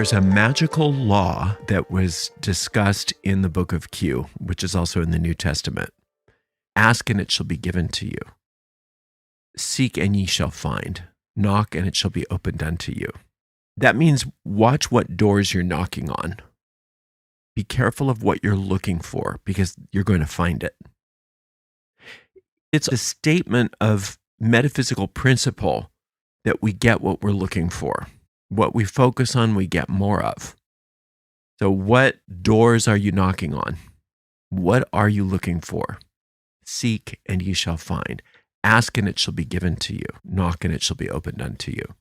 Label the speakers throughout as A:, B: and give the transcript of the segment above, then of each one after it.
A: There's a magical law that was discussed in the book of Q, which is also in the New Testament. Ask and it shall be given to you. Seek and ye shall find. Knock and it shall be opened unto you. That means watch what doors you're knocking on. Be careful of what you're looking for because you're going to find it. It's a statement of metaphysical principle that we get what we're looking for. What we focus on, we get more of. So what doors are you knocking on? What are you looking for? Seek and ye shall find. Ask and it shall be given to you. Knock and it shall be opened unto you.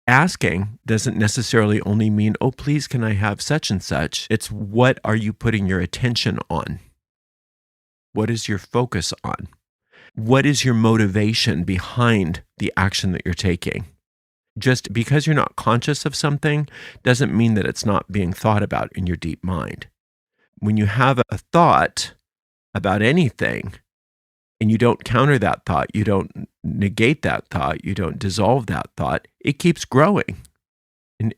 A: Asking doesn't necessarily only mean, oh, please, can I have such and such? It's what are you putting your attention on? What is your focus on? What is your motivation behind the action that you're taking? Just because you're not conscious of something doesn't mean that it's not being thought about in your deep mind. When you have a thought about anything and you don't counter that thought, you don't negate that thought, you don't dissolve that thought, it keeps growing.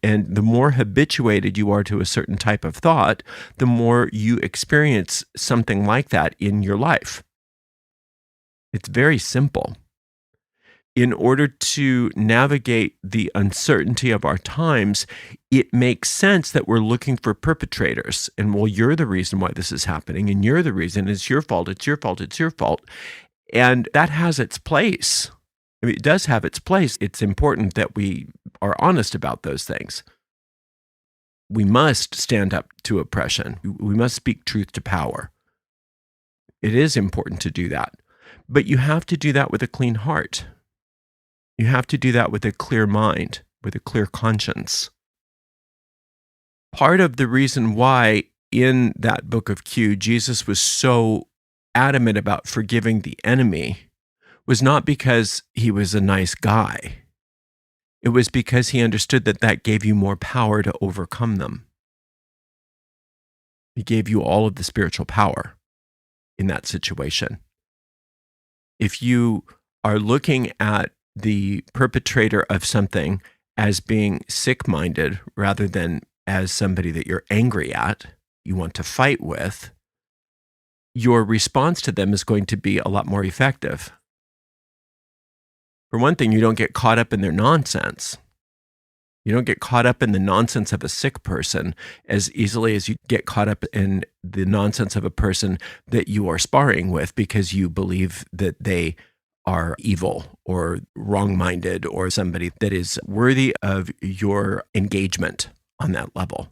A: And the more habituated you are to a certain type of thought, the more you experience something like that in your life. It's very simple. In order to navigate the uncertainty of our times, it makes sense that we're looking for perpetrators. And well, you're the reason why this is happening, and you're the reason. It's your fault, it's your fault, it's your fault. And that has its place. I mean, it does have its place. It's important that we are honest about those things. We must stand up to oppression. We must speak truth to power. It is important to do that. But you have to do that with a clean heart. You have to do that with a clear mind, with a clear conscience. Part of the reason why in that book of Q, Jesus was so adamant about forgiving the enemy was not because he was a nice guy. It was because he understood that that gave you more power to overcome them. He gave you all of the spiritual power in that situation. If you are looking at the perpetrator of something as being sick-minded rather than as somebody that you're angry at, you want to fight with, your response to them is going to be a lot more effective. For one thing, you don't get caught up in their nonsense. You don't get caught up in the nonsense of a sick person as easily as you get caught up in the nonsense of a person that you are sparring with because you believe that they are evil or wrong-minded or somebody that is worthy of your engagement on that level.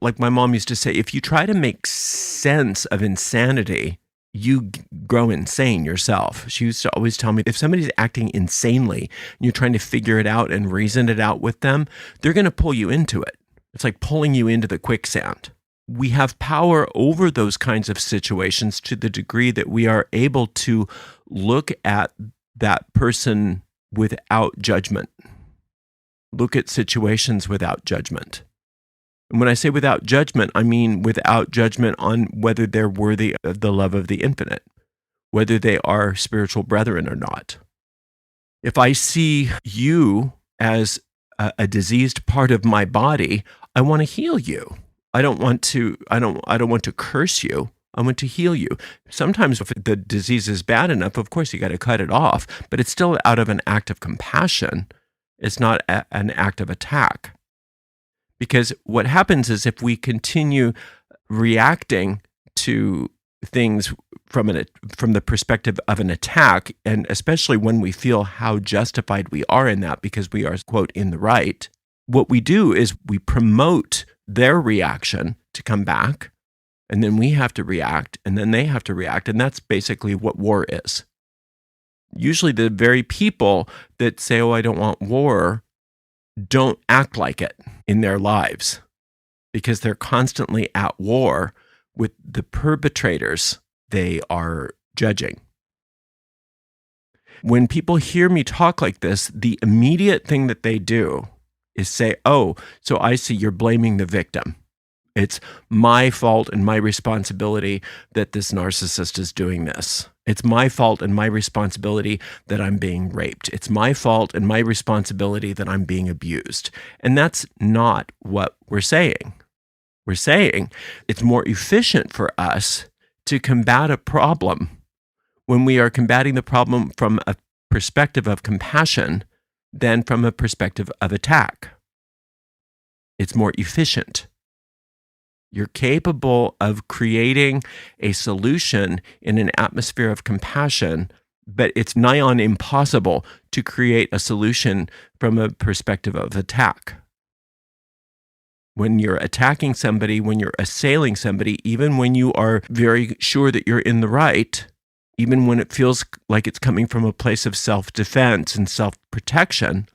A: Like my mom used to say, if you try to make sense of insanity, you grow insane yourself. She used to always tell me, if somebody's acting insanely and you're trying to figure it out and reason it out with them, they're going to pull you into it. It's like pulling you into the quicksand. We have power over those kinds of situations to the degree that we are able to look at that person without judgment. Look at situations without judgment. And when I say without judgment, I mean without judgment on whether they're worthy of the love of the infinite, whether they are spiritual brethren or not. If I see you as a diseased part of my body, I want to heal you. I don't want to curse you. I want to heal you. Sometimes if the disease is bad enough, of course you got to cut it off, but it's still out of an act of compassion. It's not an act of attack. Because what happens is if we continue reacting to things from the perspective of an attack, and especially when we feel how justified we are in that because we are, quote, in the right, what we do is we promote their reaction to come back, and then we have to react, and then they have to react, and that's basically what war is. Usually the very people that say, oh, I don't want war, don't act like it in their lives because they're constantly at war with the perpetrators they are judging. When people hear me talk like this, the immediate thing that they do is say, oh, so I see you're blaming the victim. It's my fault and my responsibility that this narcissist is doing this. It's my fault and my responsibility that I'm being raped. It's my fault and my responsibility that I'm being abused. And that's not what we're saying. We're saying it's more efficient for us to combat a problem when we are combating the problem from a perspective of compassion than from a perspective of attack. It's more efficient. You're capable of creating a solution in an atmosphere of compassion, but it's nigh on impossible to create a solution from a perspective of attack. When you're attacking somebody, when you're assailing somebody, even when you are very sure that you're in the right, even when it feels like it's coming from a place of self-defense and self-protection,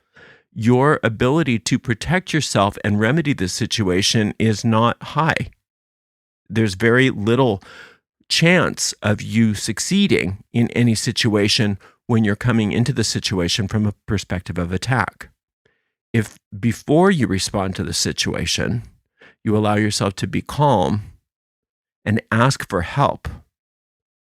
A: your ability to protect yourself and remedy the situation is not high. There's very little chance of you succeeding in any situation when you're coming into the situation from a perspective of attack. If before you respond to the situation, you allow yourself to be calm and ask for help,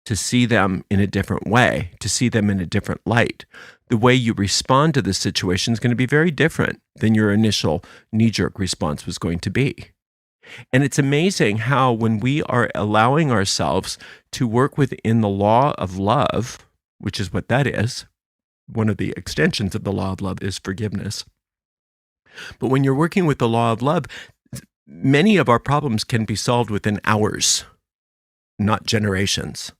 A: to see them in a different way, to see them in a different light, the way you respond to the situation is going to be very different than your initial knee-jerk response was going to be. And it's amazing how when we are allowing ourselves to work within the law of love, which is what that is, one of the extensions of the law of love is forgiveness. But when you're working with the law of love, many of our problems can be solved within hours, not generations.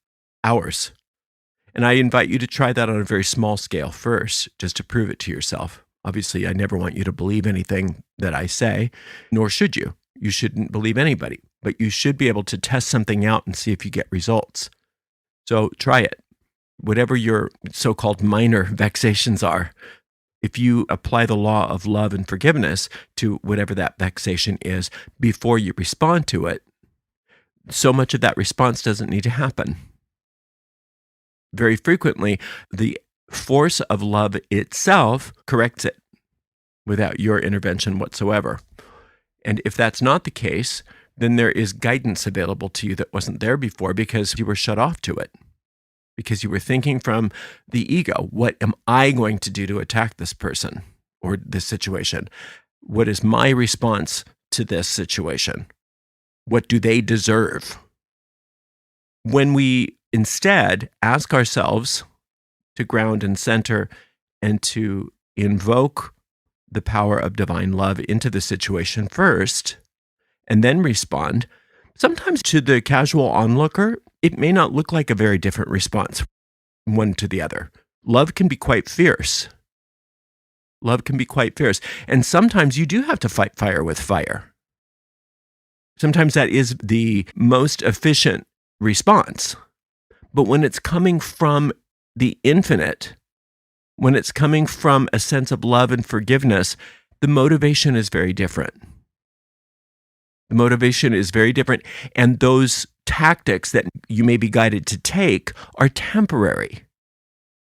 A: Hours. And I invite you to try that on a very small scale first, just to prove it to yourself. Obviously, I never want you to believe anything that I say, nor should you. You shouldn't believe anybody, but you should be able to test something out and see if you get results. So try it. Whatever your so-called minor vexations are, if you apply the law of love and forgiveness to whatever that vexation is before you respond to it, so much of that response doesn't need to happen. Very frequently, the force of love itself corrects it without your intervention whatsoever. And if that's not the case, then there is guidance available to you that wasn't there before because you were shut off to it, because you were thinking from the ego. What am I going to do to attack this person or this situation? What is my response to this situation? What do they deserve? When we instead ask ourselves to ground and center and to invoke the power of divine love into the situation first, and then respond, sometimes to the casual onlooker, it may not look like a very different response one to the other. Love can be quite fierce. Love can be quite fierce. And sometimes you do have to fight fire with fire. Sometimes that is the most efficient response. But when it's coming from the infinite, when it's coming from a sense of love and forgiveness, the motivation is very different. The motivation is very different. And those tactics that you may be guided to take are temporary.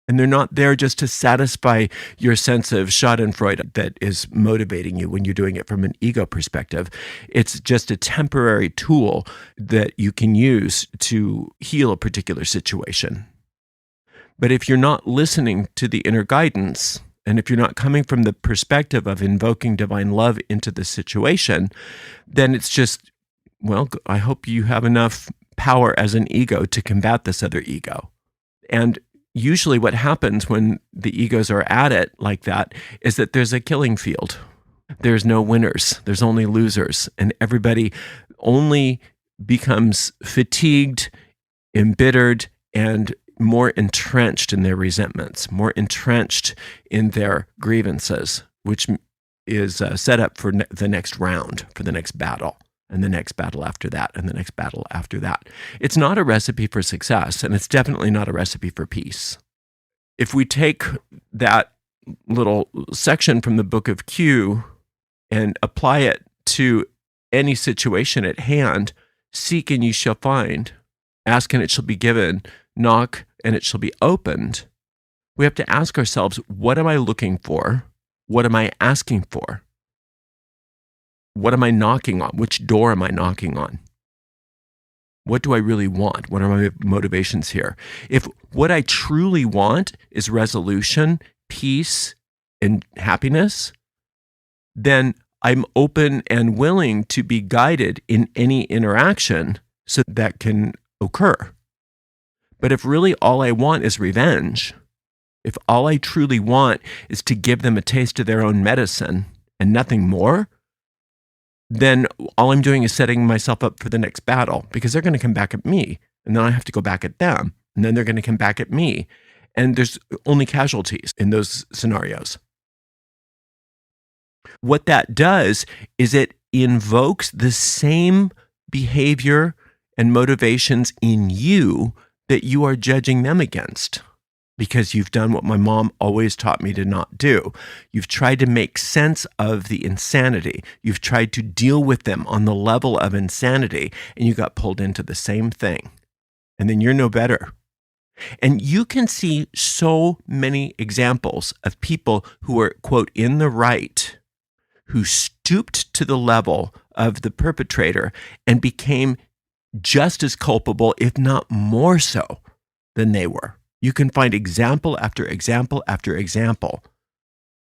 A: And they're not there just to satisfy your sense of schadenfreude that is motivating you when you're doing it from an ego perspective. It's just a temporary tool that you can use to heal a particular situation. But if you're not listening to the inner guidance, and if you're not coming from the perspective of invoking divine love into the situation, then it's just, well, I hope you have enough power as an ego to combat this other ego. And usually what happens when the egos are at it like that is that there's a killing field. There's no winners. There's only losers. And everybody only becomes fatigued, embittered, and more entrenched in their resentments, more entrenched in their grievances, which is set up for the next round, for the next battle, and the next battle after that, and the next battle after that. It's not a recipe for success, and it's definitely not a recipe for peace. If we take that little section from the book of Q and apply it to any situation at hand, seek and ye shall find, ask and it shall be given, knock and it shall be opened. We have to ask ourselves, what am I looking for? What am I asking for? What am I knocking on? Which door am I knocking on? What do I really want? What are my motivations here? If what I truly want is resolution, peace, and happiness, then I'm open and willing to be guided in any interaction so that can occur. But if really all I want is revenge, if all I truly want is to give them a taste of their own medicine and nothing more, then all I'm doing is setting myself up for the next battle, because they're going to come back at me, and then I have to go back at them, and then they're going to come back at me. And there's only casualties in those scenarios. What that does is it invokes the same behavior and motivations in you that you are judging them against, because you've done what my mom always taught me to not do. You've tried to make sense of the insanity. You've tried to deal with them on the level of insanity, and you got pulled into the same thing. And then you're no better. And you can see so many examples of people who are, quote, in the right, who stooped to the level of the perpetrator and became just as culpable, if not more so, than they were. You can find example after example after example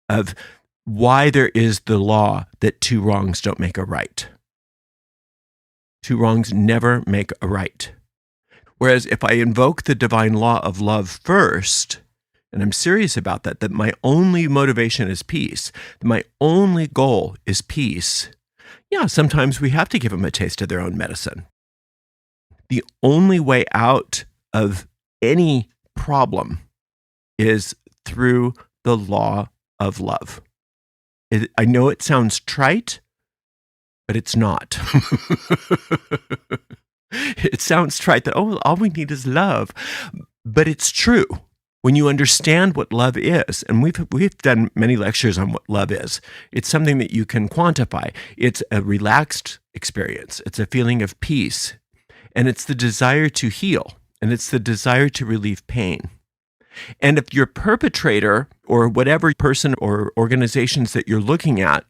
A: of why there is the law that two wrongs don't make a right. Two wrongs never make a right. Whereas if I invoke the divine law of love first, and I'm serious about that my only motivation is peace, that my only goal is peace, yeah, sometimes we have to give them a taste of their own medicine. The only way out of any problem is through the law of love. I know it sounds trite, but it's not. It sounds trite that, all we need is love. But it's true. When you understand what love is, and we've done many lectures on what love is, it's something that you can quantify. It's a relaxed experience. It's a feeling of peace. And it's the desire to heal. And it's the desire to relieve pain. And if your perpetrator, or whatever person or organizations that you're looking at,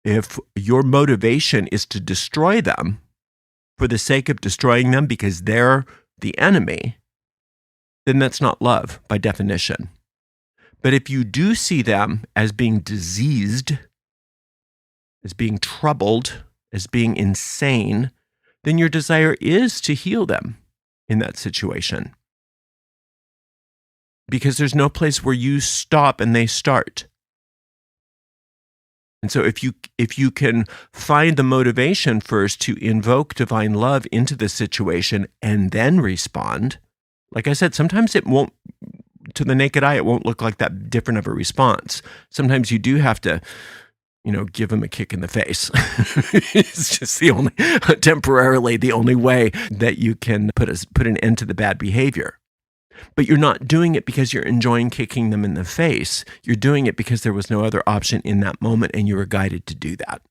A: if your motivation is to destroy them for the sake of destroying them because they're the enemy, then that's not love by definition. But if you do see them as being diseased, as being troubled, as being insane, then your desire is to heal them in that situation. Because there's no place where you stop and they start. And so if you can find the motivation first to invoke divine love into the situation and then respond, like I said, sometimes it won't, to the naked eye, it won't look like that different of a response. Sometimes you do have to, give them a kick in the face. It's just temporarily the only way that you can put an end to the bad behavior. But you're not doing it because you're enjoying kicking them in the face. You're doing it because there was no other option in that moment and you were guided to do that.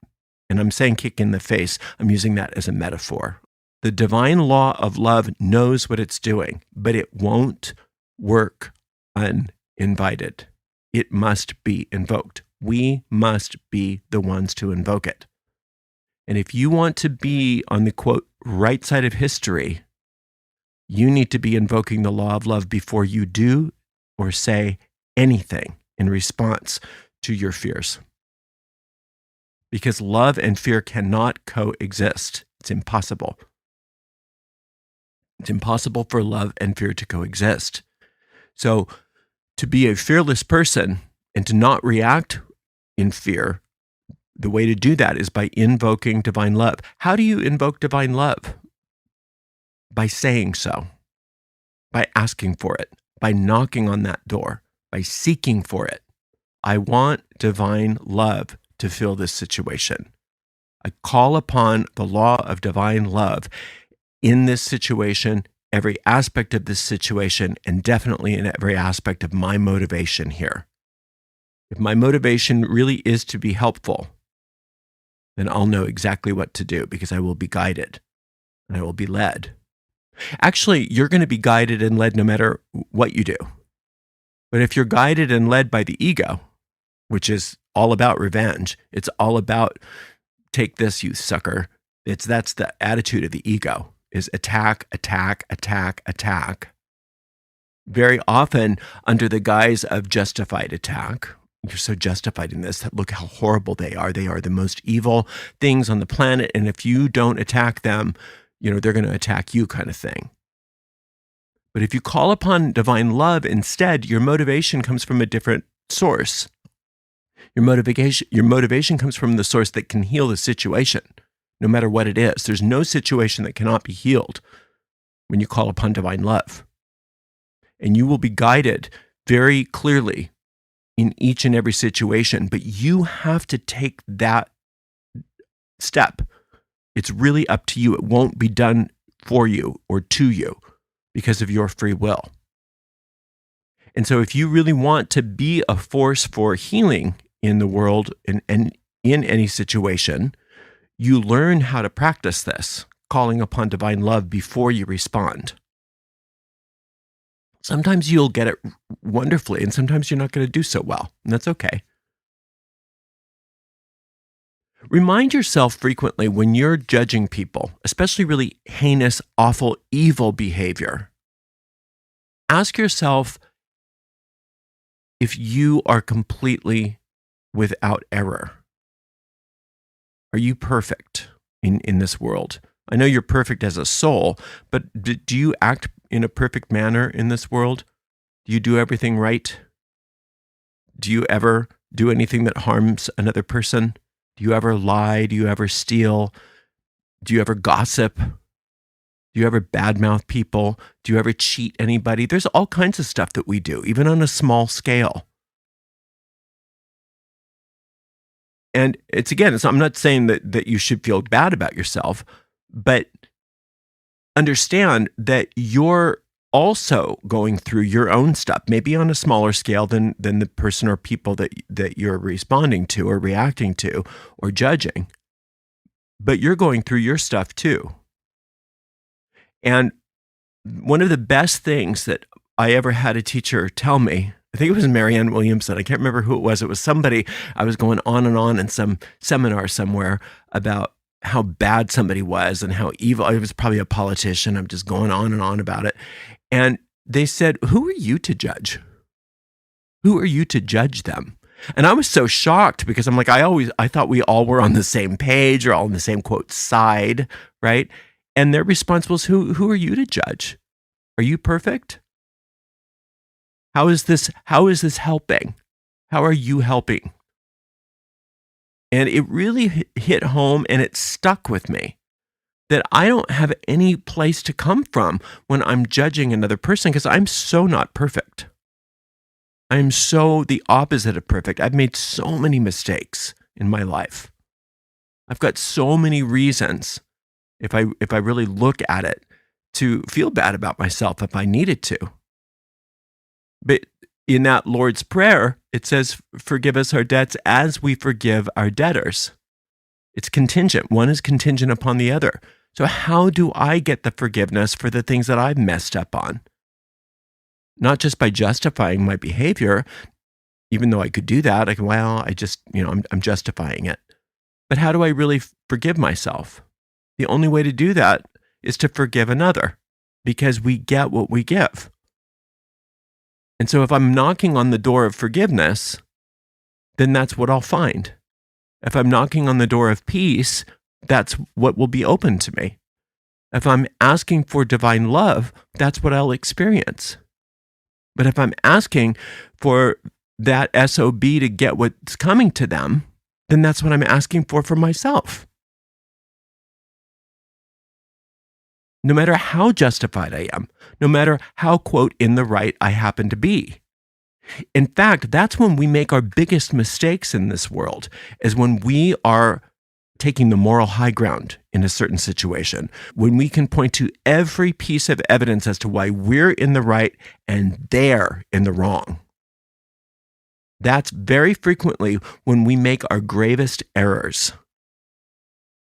A: And I'm saying kick in the face. I'm using that as a metaphor. The divine law of love knows what it's doing, but it won't work uninvited. It must be invoked. We must be the ones to invoke it. And if you want to be on the, quote, right side of history, you need to be invoking the law of love before you do or say anything in response to your fears. Because love and fear cannot coexist. It's impossible. It's impossible for love and fear to coexist. So to be a fearless person and to not react in fear, the way to do that is by invoking divine love. How do you invoke divine love? By saying so, by asking for it, by knocking on that door, by seeking for it. I want divine love to fill this situation. I call upon the law of divine love in this situation, every aspect of this situation, and definitely in every aspect of my motivation here. If my motivation really is to be helpful, then I'll know exactly what to do because I will be guided and I will be led. Actually, you're going to be guided and led no matter what you do. But if you're guided and led by the ego, which is all about revenge, it's all about take this, you sucker. That's the attitude of the ego, is attack, attack, attack, attack. Very often under the guise of justified attack. You're so justified in this. Look how horrible they are. They are the most evil things on the planet. And if you don't attack them, they're going to attack you, kind of thing. But if you call upon divine love instead, your motivation comes from a different source. Your motivation comes from the source that can heal the situation, no matter what it is. There's no situation that cannot be healed when you call upon divine love. And you will be guided very clearly in each and every situation, but you have to take that step. It's really up to you. It won't be done for you or to you because of your free will. And so if you really want to be a force for healing in the world and in any situation, you learn how to practice this, calling upon divine love before you respond. Sometimes you'll get it wonderfully, and sometimes you're not going to do so well, and that's okay. Remind yourself frequently when you're judging people, especially really heinous, awful, evil behavior. Ask yourself if you are completely without error. Are you perfect in this world? I know you're perfect as a soul, but do you act in a perfect manner in this world? Do you do everything right? Do you ever do anything that harms another person? Do you ever lie? Do you ever steal? Do you ever gossip? Do you ever badmouth people? Do you ever cheat anybody? There's all kinds of stuff that we do, even on a small scale. And I'm not saying that you should feel bad about yourself, but understand that you're also going through your own stuff, maybe on a smaller scale than the person or people that you're responding to or reacting to or judging. But you're going through your stuff too. And one of the best things that I ever had a teacher tell me, I think it was Marianne Williamson, I can't remember who it was. It was somebody, I was going on and on in some seminar somewhere about how bad somebody was and how evil. It was probably a politician. I'm just going on and on about it. And they said, who are you to judge? Who are you to judge them? And I was so shocked because I'm like, I thought we all were on the same page or all on the same quote side, right? And their response was, who are you to judge? Are you perfect? How is this helping? How are you helping? And it really hit home and it stuck with me that I don't have any place to come from when I'm judging another person because I'm so not perfect. I'm so the opposite of perfect. I've made so many mistakes in my life. I've got so many reasons, if I really look at it, to feel bad about myself if I needed to. But in that Lord's Prayer, it says, forgive us our debts as we forgive our debtors. It's contingent. One is contingent upon the other. So how do I get the forgiveness for the things that I've messed up on? Not just by justifying my behavior, even though I could do that. I'm justifying it. But how do I really forgive myself? The only way to do that is to forgive another, because we get what we give. And so if I'm knocking on the door of forgiveness, then that's what I'll find. If I'm knocking on the door of peace, that's what will be open to me. If I'm asking for divine love, that's what I'll experience. But if I'm asking for that SOB to get what's coming to them, then that's what I'm asking for myself. No matter how justified I am, no matter how, quote, in the right I happen to be. In fact, that's when we make our biggest mistakes in this world, is when we are taking the moral high ground in a certain situation, when we can point to every piece of evidence as to why we're in the right and they're in the wrong. That's very frequently when we make our gravest errors,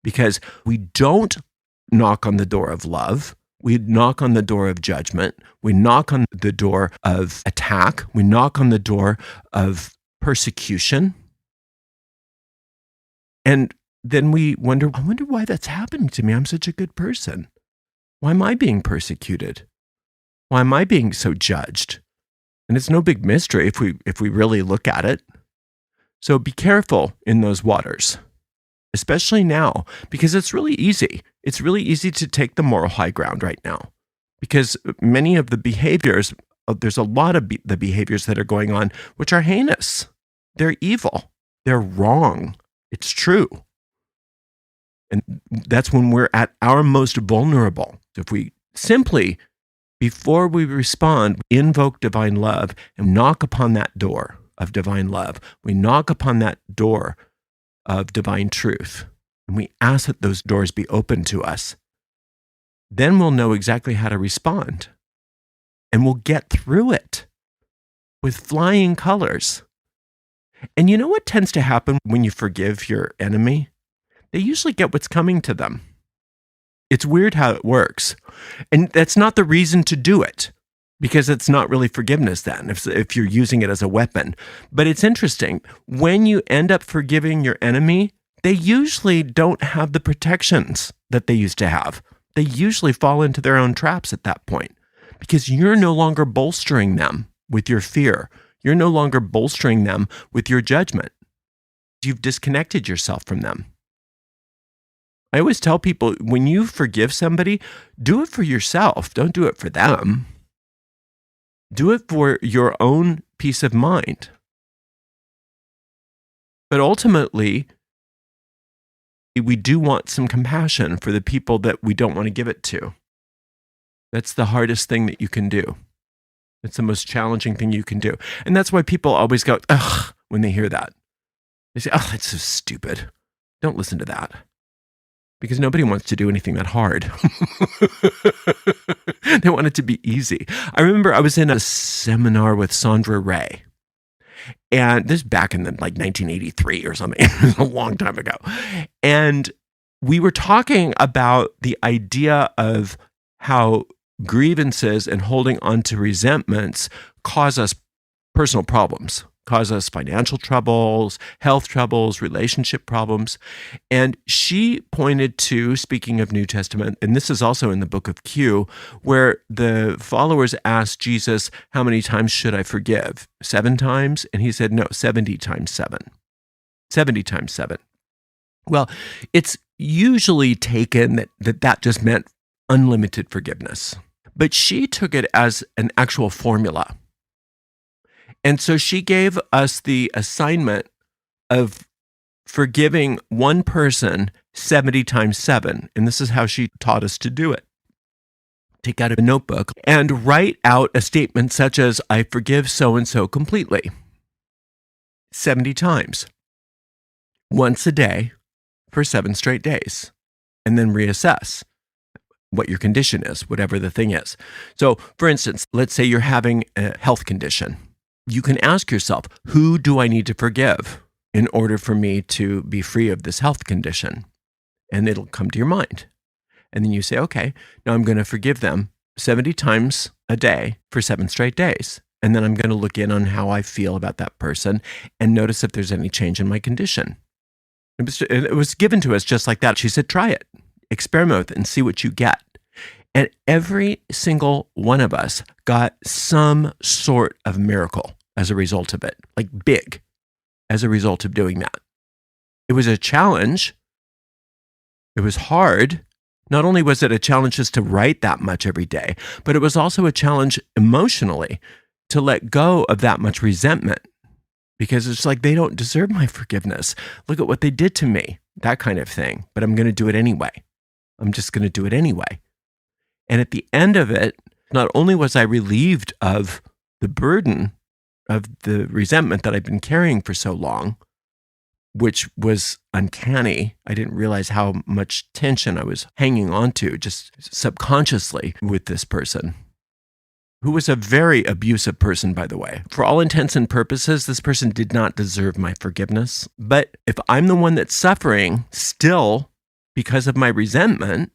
A: because we don't knock on the door of love. We knock on the door of judgment. We knock on the door of attack. We knock on the door of persecution. And then we wonder, I wonder why that's happening to me. I'm such a good person. Why am I being persecuted? Why am I being so judged? And it's no big mystery if we really look at it. So be careful in those waters, especially now, because it's really easy. It's really easy to take the moral high ground right now, because many of the behaviors, there's a lot of the behaviors that are going on, which are heinous. They're evil. They're wrong. It's true. And that's when we're at our most vulnerable. If we simply, before we respond, invoke divine love and knock upon that door of divine love, we knock upon that door of divine truth, and we ask that those doors be open to us, then we'll know exactly how to respond. And we'll get through it with flying colors. And you know what tends to happen when you forgive your enemy? They usually get what's coming to them. It's weird how it works. And that's not the reason to do it, because it's not really forgiveness then, if you're using it as a weapon. But it's interesting. When you end up forgiving your enemy, they usually don't have the protections that they used to have. They usually fall into their own traps at that point, because you're no longer bolstering them with your fear. You're no longer bolstering them with your judgment. You've disconnected yourself from them. I always tell people, when you forgive somebody, do it for yourself. Don't do it for them. Do it for your own peace of mind. But ultimately, we do want some compassion for the people that we don't want to give it to. That's the hardest thing that you can do. It's the most challenging thing you can do. And that's why people always go, ugh, when they hear that. They say, oh, that's so stupid. Don't listen to that. Because nobody wants to do anything that hard. They want it to be easy. I remember I was in a seminar with Sandra Ray. And this back in 1983 or something, a long time ago. And we were talking about the idea of how grievances and holding on to resentments cause us personal problems, cause us financial troubles, health troubles, relationship problems. And she pointed to, speaking of New Testament, and this is also in the book of Q, where the followers asked Jesus, how many times should I forgive? 7 times? And he said, no, 70 times 7. 70 times 7. Well, it's usually taken that just meant unlimited forgiveness. But she took it as an actual formula. And so she gave us the assignment of forgiving one person 70 times 7. And this is how she taught us to do it. Take out a notebook and write out a statement such as, I forgive so-and-so completely. 70 times. Once a day for 7 straight days. And then reassess what your condition is, whatever the thing is. So, for instance, let's say you're having a health condition. You can ask yourself, who do I need to forgive in order for me to be free of this health condition? And it'll come to your mind. And then you say, okay, now I'm going to forgive them 70 times a day for 7 straight days. And then I'm going to look in on how I feel about that person and notice if there's any change in my condition. It was given to us just like that. She said, try it, experiment with it and see what you get. And every single one of us got some sort of miracle as a result of it, like big, as a result of doing that. It was a challenge. It was hard. Not only was it a challenge just to write that much every day, but it was also a challenge emotionally to let go of that much resentment, because it's like, they don't deserve my forgiveness. Look at what they did to me, that kind of thing. But I'm going to do it anyway. I'm just going to do it anyway. And at the end of it, not only was I relieved of the burden of the resentment that I've been carrying for so long, which was uncanny. I didn't realize how much tension I was hanging on to just subconsciously with this person, who was a very abusive person, by the way. For all intents and purposes, this person did not deserve my forgiveness. But if I'm the one that's suffering still because of my resentment,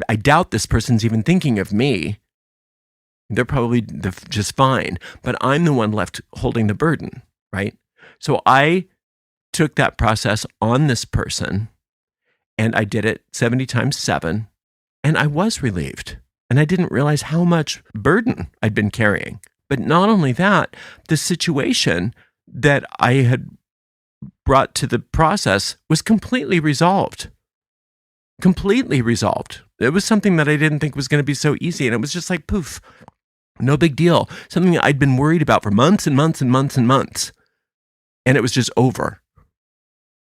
A: I doubt this person's even thinking of me. They're probably just fine, but I'm the one left holding the burden, right? So I took that process on this person And I did it 70 times 7, and I was relieved. And I didn't realize how much burden I'd been carrying. But not only that, the situation that I had brought to the process was completely resolved. Completely resolved. It was something that I didn't think was going to be so easy. And it was just like, poof, no big deal. Something that I'd been worried about for months and months and months and months. And it was just over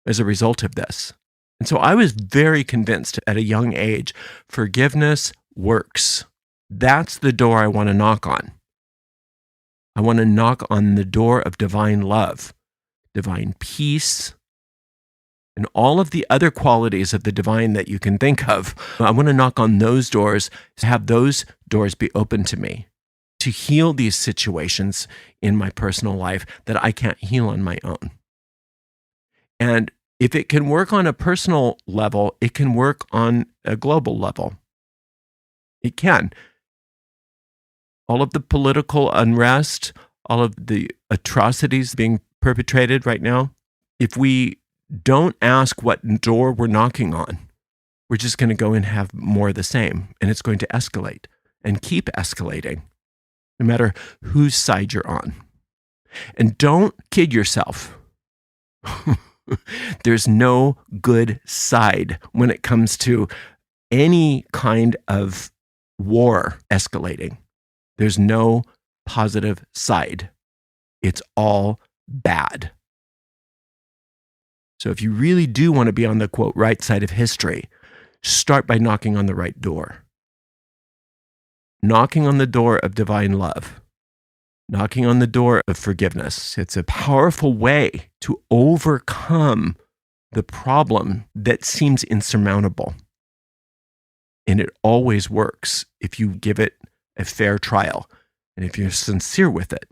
A: as a result of this. And so I was very convinced at a young age, forgiveness works. That's the door I want to knock on. I want to knock on the door of divine love, divine peace, and all of the other qualities of the divine that you can think of. I want to knock on those doors, to have those doors be open to me, to heal these situations in my personal life that I can't heal on my own. And if it can work on a personal level, it can work on a global level. It can. All of the political unrest, all of the atrocities being perpetrated right now, if we don't ask what door we're knocking on, we're just going to go and have more of the same, and it's going to escalate and keep escalating, no matter whose side you're on. And don't kid yourself. There's no good side when it comes to any kind of war escalating. There's no positive side. It's all bad. So if you really do want to be on the, quote, right side of history, start by knocking on the right door. Knocking on the door of divine love. Knocking on the door of forgiveness. It's a powerful way to overcome the problem that seems insurmountable. And it always works if you give it a fair trial and if you're sincere with it.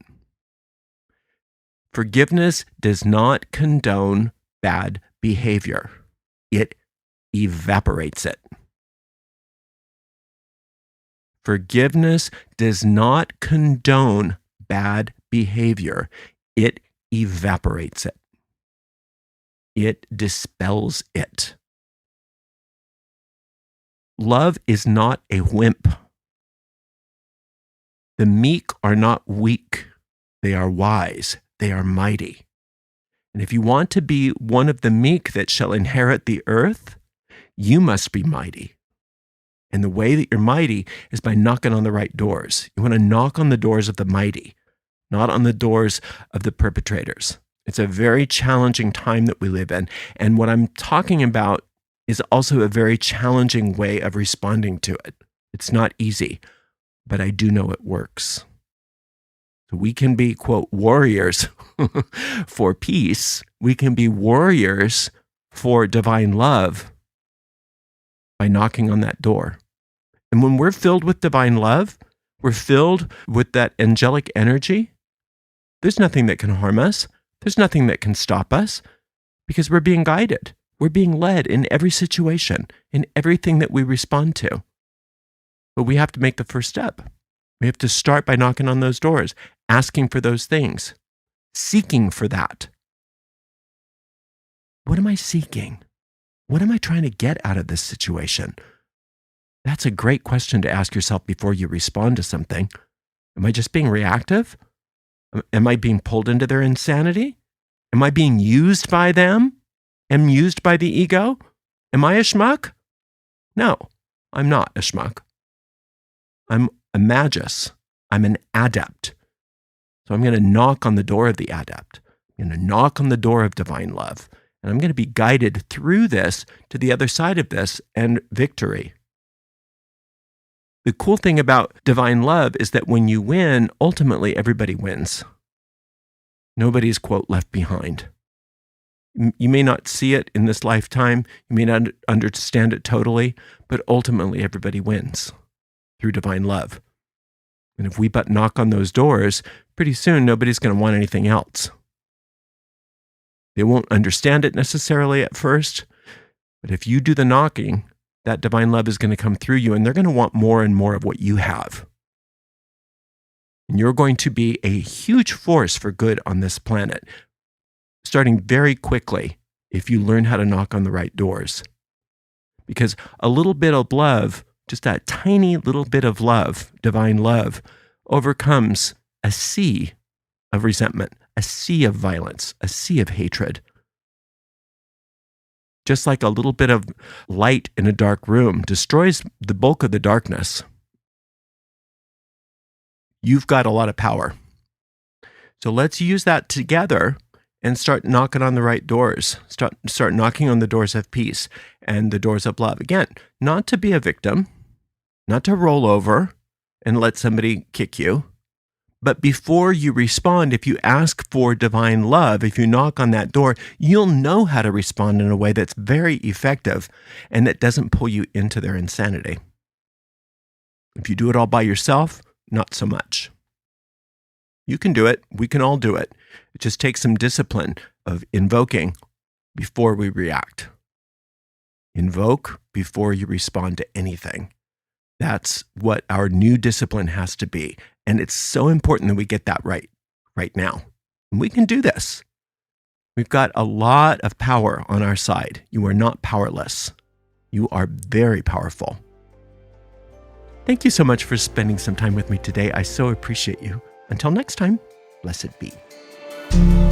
A: Forgiveness does not condone bad behavior. It evaporates it. Forgiveness does not condone bad behavior. It evaporates it. It dispels it. Love is not a wimp. The meek are not weak. They are wise. They are mighty. And if you want to be one of the meek that shall inherit the earth, you must be mighty. And the way that you're mighty is by knocking on the right doors. You want to knock on the doors of the mighty, not on the doors of the perpetrators. It's a very challenging time that we live in. And what I'm talking about is also a very challenging way of responding to it. It's not easy, but I do know it works. So we can be, quote, warriors for peace. We can be warriors for divine love by knocking on that door. And when we're filled with divine love, we're filled with that angelic energy, there's nothing that can harm us. There's nothing that can stop us because we're being guided. We're being led in every situation, in everything that we respond to. But we have to make the first step. We have to start by knocking on those doors, asking for those things, seeking for that. What am I seeking? What am I trying to get out of this situation? That's a great question to ask yourself before you respond to something. Am I just being reactive? Am I being pulled into their insanity? Am I being used by them? Am used by the ego? Am I a schmuck? No, I'm not a schmuck. I'm a magus. I'm an adept. So I'm going to knock on the door of the adept. I'm going to knock on the door of divine love. And I'm going to be guided through this to the other side of this and victory. The cool thing about divine love is that when you win, ultimately everybody wins. Nobody's, quote, left behind. You may not see it in this lifetime. You may not understand it totally, but ultimately everybody wins through divine love. And if we but knock on those doors, pretty soon nobody's going to want anything else. They won't understand it necessarily at first, but if you do the knocking, that divine love is going to come through you, and they're going to want more and more of what you have. And you're going to be a huge force for good on this planet, starting very quickly if you learn how to knock on the right doors. Because a little bit of love, just that tiny little bit of love, divine love, overcomes a sea of resentment, a sea of violence, a sea of hatred. Just like a little bit of light in a dark room destroys the bulk of the darkness. You've got a lot of power. So let's use that together and start knocking on the right doors. Start knocking on the doors of peace and the doors of love. Again, not to be a victim, not to roll over and let somebody kick you. But before you respond, if you ask for divine love, if you knock on that door, you'll know how to respond in a way that's very effective and that doesn't pull you into their insanity. If you do it all by yourself, not so much. You can do it. We can all do it. It just takes some discipline of invoking before we react. Invoke before you respond to anything. That's what our new discipline has to be. And it's so important that we get that right now. And we can do this. We've got a lot of power on our side. You are not powerless. You are very powerful. Thank you so much for spending some time with me today. I so appreciate you. Until next time, blessed be.